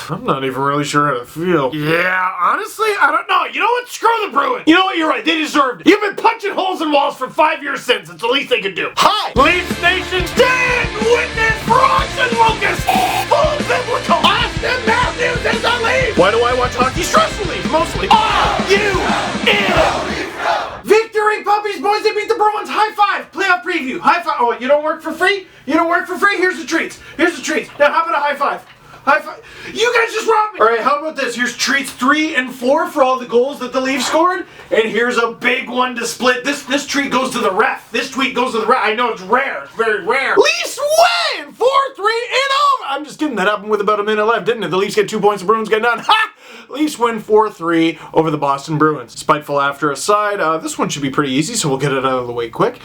I'm not even really sure how to feel. Yeah, honestly, I don't know. You know what? Screw the Bruins. You know what? You're right. They deserved it. You've been punching holes in walls for 5 years since. It's the least they could do. Hi! Leafs Nation, stand witness for Austin Lucas! Full biblical! Austin Matthews is the Leaf! Why do I watch hockey? Stressfully, mostly. Victory, puppies, boys! They beat the Bruins. High five! Playoff preview. High five. Oh, you don't work for free? You don't work for free? Here's the treats. Here's the treats. Now, how about a high five? High five. You guys just robbed me! Alright, how about this? Here's treats 3 and 4 for all the goals that the Leafs scored. And here's a big one to split. This treat goes to the ref. This tweet goes to the ref. I know it's rare. It's very rare. Leafs win! 4-3 in over! I'm just kidding. That happened with about a minute left, didn't it? The Leafs get 2 points, the Bruins get none. Ha! Leafs win 4-3 over the Boston Bruins. Spiteful after aside, this one should be pretty easy, so we'll get it out of the way quick.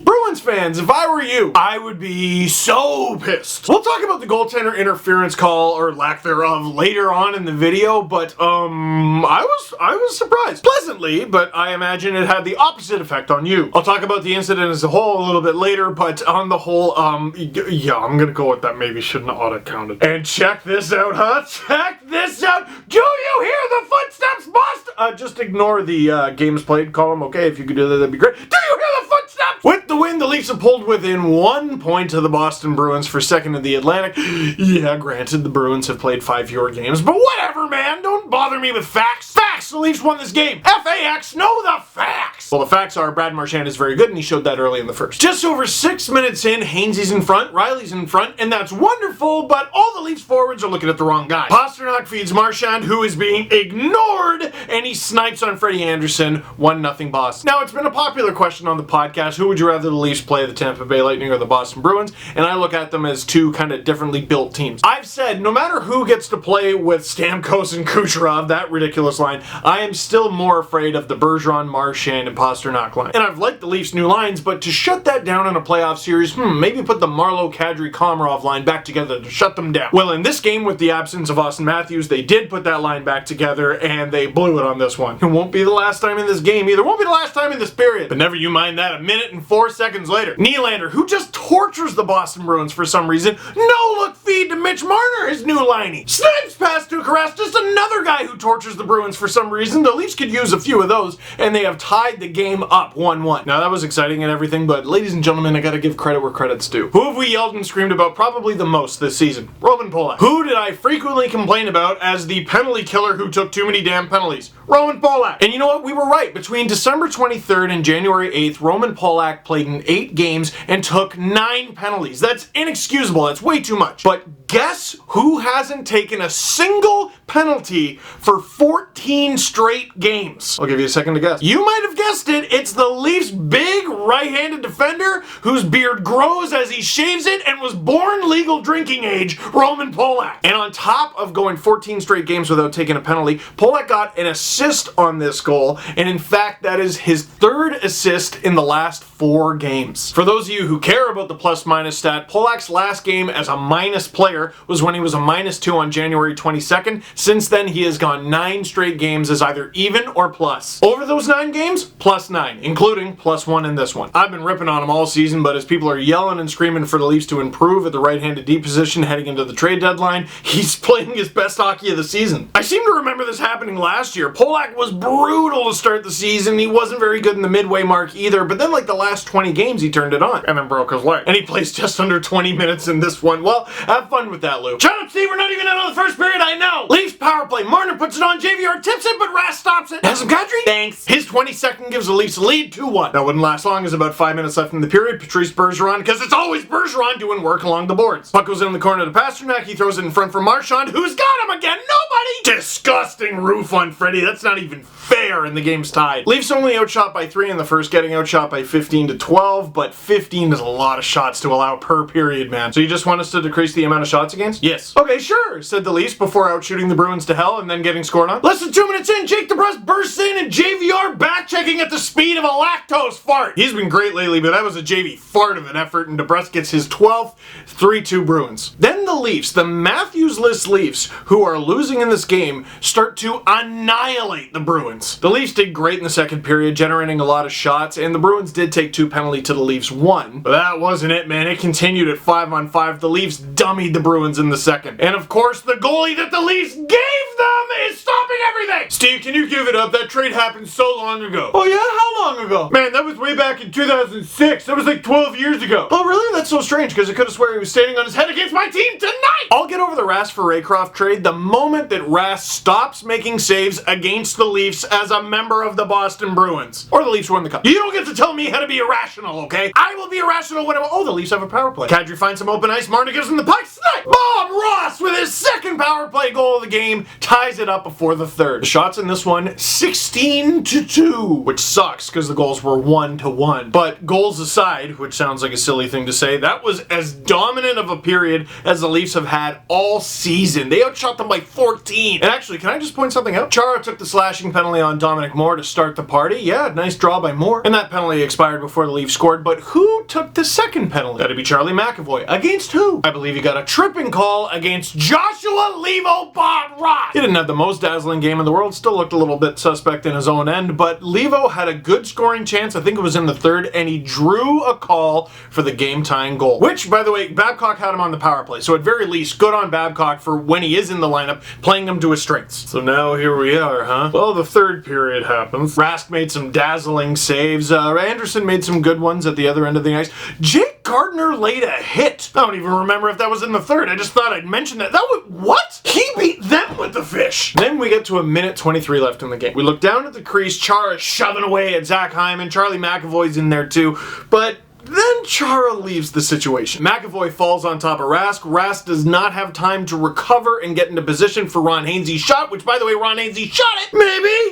Bruins fans, if I were you, I would be so pissed. We'll talk about the goaltender interference call, or lack thereof, later on in the video, but, I was surprised. Pleasantly, but I imagine it had the opposite effect on you. I'll talk about the incident as a whole a little bit later, but on the whole, yeah, I'm gonna go with that maybe shouldn't have auto-counted. And check this out, huh? Check this out! Do you hear the footsteps, Boston? Just ignore the, games played column, okay? If you could do that, that'd be great. Do you hear the footsteps? With the win, the Leafs have pulled within 1 point to the Boston Bruins for second in the Atlantic. Yeah, granted, the Bruins have played 5 fewer games, but whatever, man. Don't bother me with facts. Facts! The Leafs won this game. F-A-X, know the facts! Well, the facts are Brad Marchand is very good, and he showed that early in the first. Just over 6 minutes in, Hainsey's in front, Riley's in front, and that's wonderful, but all the Leafs forwards are looking at the wrong guy. Pasternak feeds Marchand, who is being ignored, and he snipes on Freddie Anderson, 1-0 Boston. Now, it's been a popular question on the podcast, who would you rather the Leafs play, the Tampa Bay Lightning or the Boston Bruins? And I look at them as two kind of differently built teams. I've said, no matter who gets to play with Stamkos and Kucherov, that ridiculous line, I am still more afraid of the Bergeron, Marchand, and Pasternak line. And I've liked the Leafs' new lines, but to shut that down in a playoff series, maybe put the Marleau, Kadri, Komarov line back together to shut them down. Well, in this game, with the absence of Austin Matthews, they did put that line back together, and they blew it on this one. It won't be the last time in this game either. It won't be the last time in this period. But never you mind that, a minute and 4 seconds later. Nylander, who just tortures the Boston Bruins for some reason, no-look feed to Mitch Marner, his new liney. Snipes pass to Carras, just another guy who tortures the Bruins for some reason. The Leafs could use a few of those, and they have tied the game up 1-1. Now, that was exciting and everything, but ladies and gentlemen, I gotta give credit where credit's due. Who have we yelled and screamed about probably the most this season? Roman Polak. Who did I frequently complain about as the penalty killer who took too many damn penalties? Roman Polak. And you know what? We were right. Between December 23rd and January 8th, Roman Polak played in 8 games and took 9 penalties. That's inexcusable. That's way too much. But guess who hasn't taken a single penalty for 14 straight games? I'll give you a second to guess. You might have guessed it. It's the Leafs' big right-handed defender whose beard grows as he shaves it and was born legal drinking age, Roman Polak. And on top of going 14 straight games without taking a penalty, Polak got an assist on this goal, and in fact, that is his 3rd assist in the last 4 games. For those of you who care about the plus-minus stat, Polak's last game as a minus player was when he was a -2 on January 22nd. Since then, he has gone 9 straight games as either even or plus. Over those 9 games, +9, including +1 in this one. I've been ripping on him all season, but as people are yelling and screaming for the Leafs to improve at the right-handed D position heading into the trade deadline, he's playing his best hockey of the season. I seem to remember this happening last year. Polak was brutal to start the season. He wasn't very good in the midway mark either, but then like the last 20 games he turned it on and then broke his leg. And he plays just under 20 minutes in this one. Well, have fun with that, Lou. Shut up, Steve. We're not even out of the first period. I know. Leafs power play. Marner puts it on. JVR tips it, but Rass stops it. Has some Kadri? Thanks. His 22nd gives the Leafs a lead 2-1. That wouldn't last long. There's about 5 minutes left in the period. Patrice Bergeron, because it's always Bergeron doing work along the boards. Puck goes in the corner to Pasternak. He throws it in front for Marchand. Who's got him again? Nobody. Disgusting roof on Freddie. That's not even fair, and the game's tied. Leafs only outshot by 3 in the first, getting outshot by 15-12, but 15 is a lot of shots to allow per period, man. So you just want us to decrease the amount of shots against? Yes. Okay, sure, said the Leafs before outshooting the Bruins to hell and then getting scored on. Less than 2 minutes in, Jake DeBrusk bursts in and JVR back-checking at the speed of a lactose fart. He's been great lately, but that was a JV fart of an effort, and DeBrusk gets his 12th, 3-2 Bruins. Then the Leafs, the Matthews-less Leafs, who are losing in this game, start to annihilate the Bruins. The Leafs did great in the second period, generating a lot of shots, and the Bruins did take 2 penalty to the Leafs 1. But that wasn't it, man. It continued at 5-on-5. The Leafs dummied the Bruins in the second. And of course, the goalie that the Leafs gave them is stopping everything! Steve, can you give it up? That trade happened so long ago. Oh yeah? How long ago? Man, that was way back in 2006. That was like 12 years ago. Oh really? That's so strange, because I could have sworn he was standing on his head against my team tonight! I'll get over the Rask for Raycroft trade the moment that Rask stops making saves against the Leafs as a member of the Boston Bruins. Or the Leafs won the cup. You don't get to tell me how to be irrational, okay? I will be irrational when oh, the Leafs have a power play. Kadri finds some open ice. Marner gives him the puck. Snipe! Bob Ross with his second power play goal of the game ties it up before the third. The shots in this one, 16-2, which sucks because the goals were 1-1. But goals aside, which sounds like a silly thing to say, that was as dominant of a period as the Leafs have had all season. They outshot them by 14. And actually, can I just point something out? Chara took the slashing penalty on Dominic Moore to start the party. Yeah, nice draw by Moore. And that penalty expired before the Leafs scored. But who took the second penalty? That'd be Charlie McAvoy. Against who? I believe he got a tripping call against Joshua Levo Bob Ross. He didn't have the most dazzling game in the world. Still looked a little bit suspect in his own end. But Levo had a good scoring chance. I think it was in the third. And he drew a call for the game-tying goal. Which, by the way, Babcock had him on the power play. So at very least, good on Babcock for when he is in the lineup, playing him to his strengths. So now here we are, huh? Well, the third period happens. Rask made some dazzling saves. Anderson made some good ones at the other end of the ice. Jake Gardner laid a hit. I don't even remember if that was in the third. I just thought I'd mention that. That was, what? He beat them with the fish. Then we get to a minute 23 left in the game. We look down at the crease. Chara shoving away at Zach Hyman. Charlie McAvoy's in there too. But then Chara leaves the situation. McAvoy falls on top of Rask. Rask does not have time to recover and get into position for Ron Hainsey's shot, which, by the way, Ron Hainsey shot it.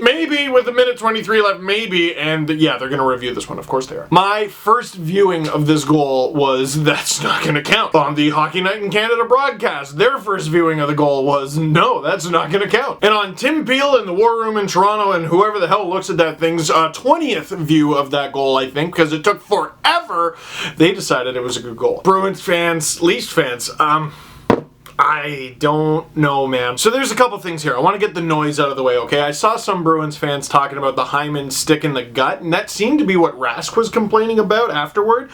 Maybe with a minute 23 left, maybe. And yeah, they're going to review this one. Of course they are. My first viewing of this goal was, that's not going to count. On the Hockey Night in Canada broadcast, their first viewing of the goal was, no, that's not going to count. And on Tim Peel in the War Room in Toronto and whoever the hell looks at that thing's 20th view of that goal, I think, because it took forever, they decided it was a good goal. Bruins fans, Leafs fans, I don't know, man. So there's a couple things here. I want to get the noise out of the way, okay? I saw some Bruins fans talking about the Hyman stick in the gut, and that seemed to be what Rask was complaining about afterward.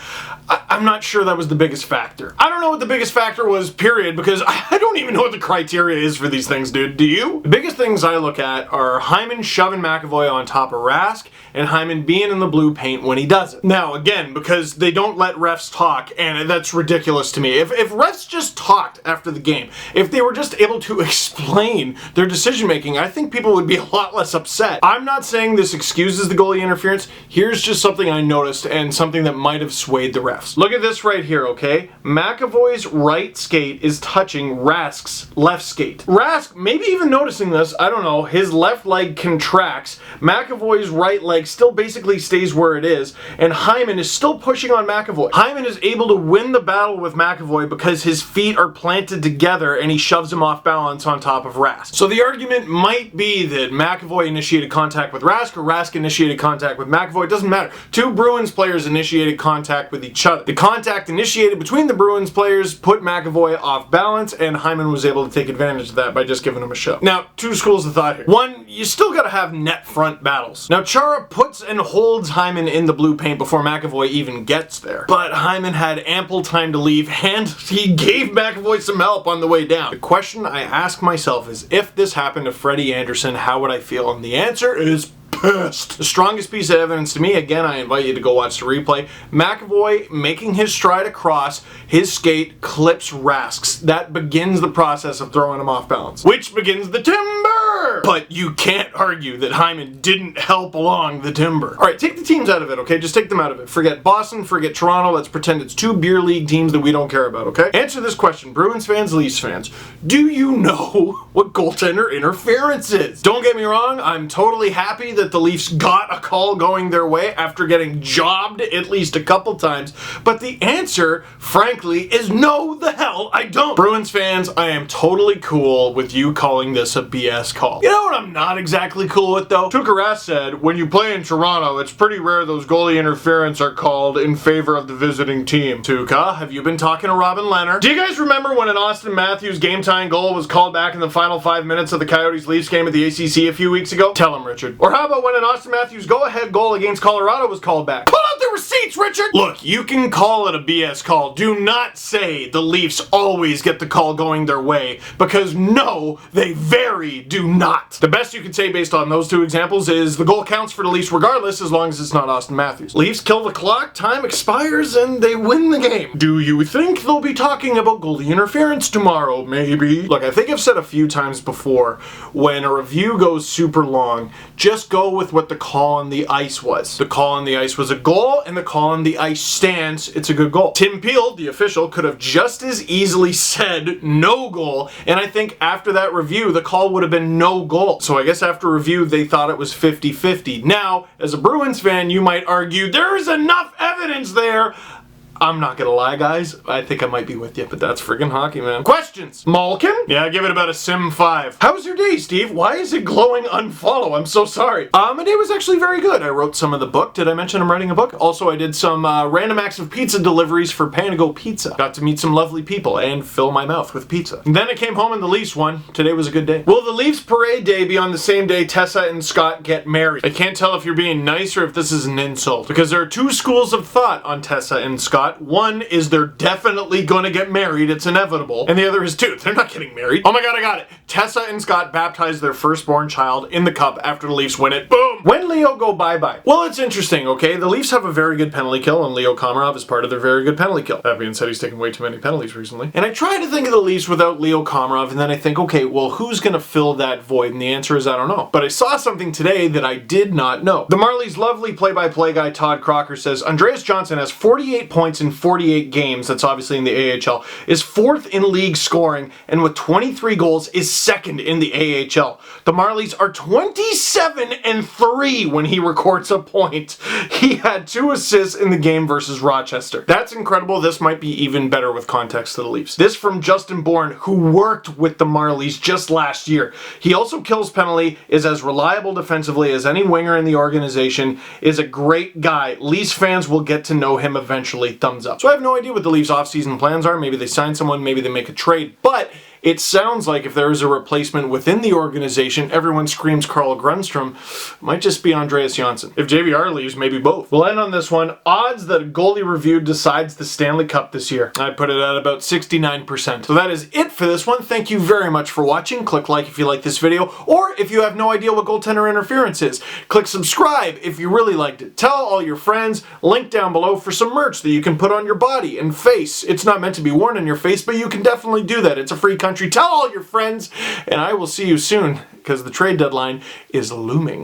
I'm not sure that was the biggest factor. I don't know what the biggest factor was, period, because I don't even know what the criteria is for these things, dude. Do you? The biggest things I look at are Hyman shoving McAvoy on top of Rask, and Hyman being in the blue paint when he does it. Now, again, because they don't let refs talk, and that's ridiculous to me. If refs just talked after the game, if they were just able to explain their decision-making, I think people would be a lot less upset. I'm not saying this excuses the goalie interference. Here's just something I noticed and something that might have swayed the refs. Look at this right here, okay? McAvoy's right skate is touching Rask's left skate. Rask, maybe even noticing this, I don't know, his left leg contracts. McAvoy's right leg still basically stays where it is, and Hyman is still pushing on McAvoy. Hyman is able to win the battle with McAvoy because his feet are planted together and he shoves him off balance on top of Rask. So the argument might be that McAvoy initiated contact with Rask or Rask initiated contact with McAvoy. It doesn't matter. Two Bruins players initiated contact with each other. The contact initiated between the Bruins players put McAvoy off balance, and Hyman was able to take advantage of that by just giving him a shove. Now, two schools of thought here. One, you still gotta have net front battles. Now, Chara puts and holds Hyman in the blue paint before McAvoy even gets there. But Hyman had ample time to leave, and he gave McAvoy some help on the way down. The question I ask myself is, if this happened to Freddie Anderson, how would I feel? And the answer is pissed. The strongest piece of evidence to me, again, I invite you to go watch the replay, McAvoy making his stride across, his skate clips Rask's. That begins the process of throwing him off balance, which begins the timber! But you can't argue that Hyman didn't help along the timber. All right, take the teams out of it, okay? Just take them out of it. Forget Boston, forget Toronto. Let's pretend it's two beer league teams that we don't care about, okay? Answer this question, Bruins fans, Leafs fans. Do you know what goaltender interference is? Don't get me wrong, I'm totally happy that the Leafs got a call going their way after getting jobbed at least a couple times, but the answer, frankly, is no the hell I don't. Bruins fans, I am totally cool with you calling this a BS call. You know what I'm not exactly cool with though? Tuukka Rask said, when you play in Toronto, it's pretty rare those goalie interference are called in favor of the visiting team. Tuukka, have you been talking to Robin Leonard? Do you guys remember when an Austin Matthews game-tying goal was called back in the final 5 minutes of the Coyotes-Leafs game at the ACC a few weeks ago? Tell him, Richard. Or how about when an Austin Matthews go-ahead goal against Colorado was called back? Pull out the receipts, Richard! Look, you can call it a BS call. Do not say the Leafs always get the call going their way, because no, they very do not. The best you can say based on those two examples is the goal counts for the Leafs regardless as long as it's not Austin Matthews. Leafs kill the clock, time expires, and they win the game. Do you think they'll be talking about goalie interference tomorrow? Maybe. Look, I think I've said a few times before, when a review goes super long, just go with what the call on the ice was. The call on the ice was a goal, and the call on the ice stands, it's a good goal. Tim Peel, the official, could have just as easily said no goal, and I think after that review, the call would have been no goal. So I guess after review, they thought it was 50-50. Now, as a Bruins fan, you might argue, there's enough evidence there. I'm not gonna lie, guys. I think I might be with you, but that's friggin' hockey, man. Questions? Malkin? Yeah, give it about a Sim 5. How was your day, Steve? Why is it glowing unfollow? I'm so sorry. My day was actually very good. I wrote some of the book. Did I mention I'm writing a book? Also, I did some random acts of pizza deliveries for Panago Pizza. Got to meet some lovely people and fill my mouth with pizza. And then I came home and the Leafs won. Today was a good day. Will the Leafs parade day be on the same day Tessa and Scott get married? I can't tell if you're being nice or if this is an insult, because there are two schools of thought on Tessa and Scott. One is they're definitely gonna get married, it's inevitable. And the other is two, they're not getting married. Oh my god, I got it. Tessa and Scott baptized their firstborn child in the cup after the Leafs win it. Boom! When Leo go bye-bye? Well, it's interesting, okay? The Leafs have a very good penalty kill, and Leo Komarov is part of their very good penalty kill. That being said, he's taken way too many penalties recently. And I try to think of the Leafs without Leo Komarov, and then I think, okay, well, who's gonna fill that void? And the answer is, I don't know. But I saw something today that I did not know. The Marlies' lovely play-by-play guy, Todd Crocker, says, Andreas Johnson has 48 points in 48 games, that's obviously in the AHL, is 4th in league scoring, and with 23 goals is 2nd in the AHL. The Marlies are 27-3 when he records a point. He had 2 assists in the game versus Rochester. That's incredible. This might be even better with context to the Leafs. This from Justin Bourne, who worked with the Marlies just last year. He also kills penalty, is as reliable defensively as any winger in the organization, is a great guy. Leafs fans will get to know him eventually. Thumbs up. So I have no idea what the Leafs offseason plans are. Maybe they sign someone, maybe they make a trade, but it sounds like if there is a replacement within the organization, everyone screams Carl Grundstrom, might just be Andreas Janssen. If JVR leaves, maybe both. We'll end on this one. Odds that a goalie review decides the Stanley Cup this year. I put it at about 69%. So that is it for this one. Thank you very much for watching. Click like if you like this video, or if you have no idea what goaltender interference is. Click subscribe if you really liked it. Tell all your friends. Link down below for some merch that you can put on your body and face. It's not meant to be worn on your face, but you can definitely do that. It's a free country. Tell all your friends, and I will see you soon, because the trade deadline is looming.